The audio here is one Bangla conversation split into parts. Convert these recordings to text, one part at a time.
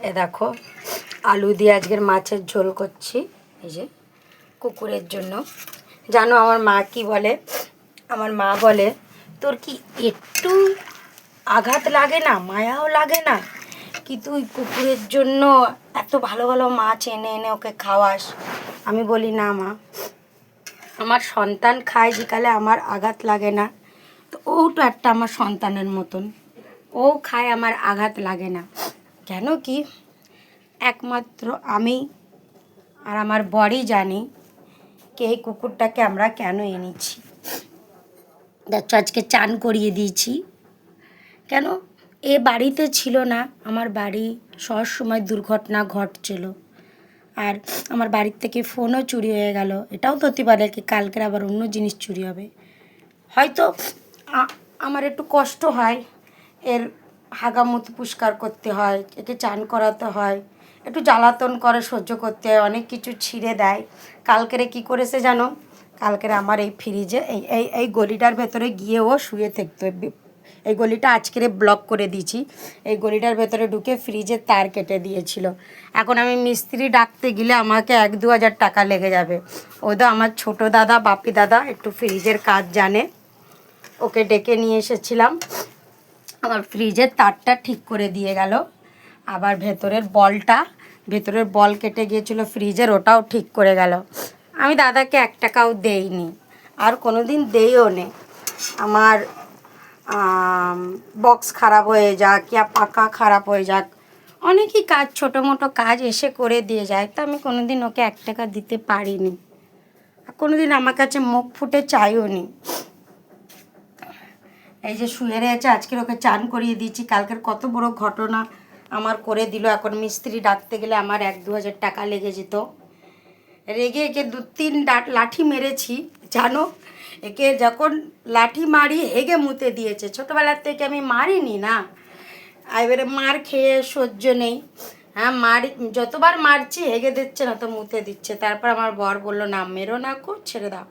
এ দেখো আলু দিয়ে আজকের মাছের ঝোল করছি, এই যে কুকুরের জন্য। জানো আমার মা কি বলে? আমার মা বলে, তোর কি একটু আঘাত লাগে না, মায়াও লাগে না কি তুই কুকুরের জন্য এত ভালো ভালো মাছ এনে এনে ওকে খাওয়াস? আমি বলি না মা, আমার সন্তান খায় যেকালে আমার আঘাত লাগে না, তো ও তো একটা আমার সন্তানের মতন, ও খায় আমার আঘাত লাগে না। কেন কি একমাত্র আমি আর আমার বরই জানি কি এই কুকুরটাকে আমরা কেন এনেছি। দেখছো আজকে চান করিয়ে দিয়েছি কেন? এ বাড়িতে ছিল না, আমার বাড়ি সব সময় দুর্ঘটনা ঘটছিল, আর আমার বাড়ির থেকে ফোনও চুরি হয়ে গেল। এটাও তো হতে পারে কি কালকের আবার অন্য জিনিস চুরি হবে। হয়তো আমার একটু কষ্ট হয়, এর হাগামুতি পরিষ্কার করতে হয়, একে চান করাতে হয়, একটু জ্বালাতন করে সহ্য করতে হয়, অনেক কিছু ছিঁড়ে দেয়। কালকেরে কি করেছে জানো? কালকেরে আমার এই ফ্রিজে এই এই এই গলিটার ভেতরে গিয়ে ও শুয়ে থাকতো। এই গলিটা আজকেরে ব্লক করে দিয়েছি, এই গলিটার ভেতরে ঢুকে ফ্রিজের তার কেটে দিয়েছিল। এখন আমি মিস্ত্রি ডাকতে গেলে আমাকে 1-2 হাজার টাকা লেগে যাবে। ওদের আমার ছোট দাদা বাপি দাদা একটু ফ্রিজের কাজ জানে, ওকে ডেকে নিয়ে এসেছিলাম, আমার ফ্রিজের তারটা ঠিক করে দিয়ে গেল। আবার ভেতরের বল কেটে গিয়েছিলো ফ্রিজের, ওটাও ঠিক করে গেল। আমি দাদাকে 1 টাকাও দেইনি, আর কোনো দিন দেইও নে। আমার বক্স খারাপ হয়ে যাক ইয়া পাকা খারাপ হয়ে যাক, অনেকই কাজ ছোটো মোটো কাজ এসে করে দিয়ে যায়, তো আমি কোনো দিন ওকে 1 টাকা দিতে পারিনি, কোনো দিন আমার কাছে মুখ ফুটে চাইও নি। এই যে শুয়ে রয়েছে, আজকের ওকে চান করিয়ে দিয়েছি। কালকের কত বড় ঘটনা আমার করে দিল। এখন মিস্ত্রি ডাকতে গেলে আমার 1-2 হাজার টাকা লেগে যেত। রেগে একে 2-3 লাঠি মেরেছি জানো। একে যখন লাঠি মারি হেগে মুতে দিয়েছে। ছোটোবেলার থেকে আমি মারিনি না, এবারে মার খেয়ে সহ্য নেই। হ্যাঁ মারি, যতবার মারছি হেগে দিচ্ছে না তো মুতে দিচ্ছে। তারপর আমার বর বললো না মেরো না কো, ছেড়ে দাও,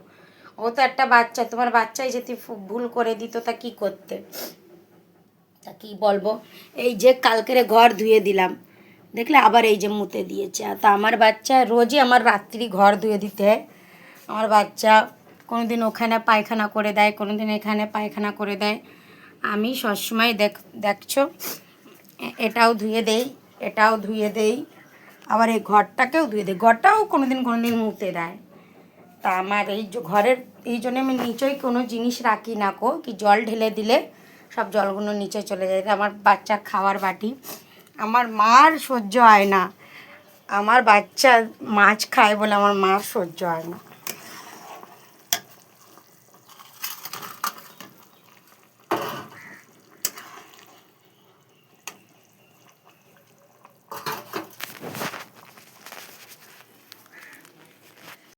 ও তো একটা বাচ্চা, তোমার বাচ্চাই যদি ভুল করে দিত তা কী করতে? তা কী বলবো। এই যে কালকেরে ঘর ধুয়ে দিলাম, দেখলে আবার এই যে মুতে দিয়েছে। তা আমার বাচ্চা রোজই আমার রাত্রি ঘর ধুয়ে দিতে হয়। আমার বাচ্চা কোনো দিন ওখানে পায়খানা করে দেয়, কোনো দিন এখানে পায়খানা করে দেয়। আমি সবসময় দেখছো এটাও ধুয়ে দেই, এটাও ধুয়ে দেই, আবার এই ঘরটাকেও ধুয়ে দেই, ঘরটাও কোনো দিন মুতে দেয়। তা আমার এই ঘরের এই জন্য আমি নিচেই কোনো জিনিস রাখি না কো, কি জল ঢেলে দিলে সব জলগুলো নিচে চলে যায়। আমার বাচ্চার খাওয়ার বাটি, আমার মার সহ্য হয় না, আমার বাচ্চা মাছ খায় বলে আমার মার সহ্য হয় না।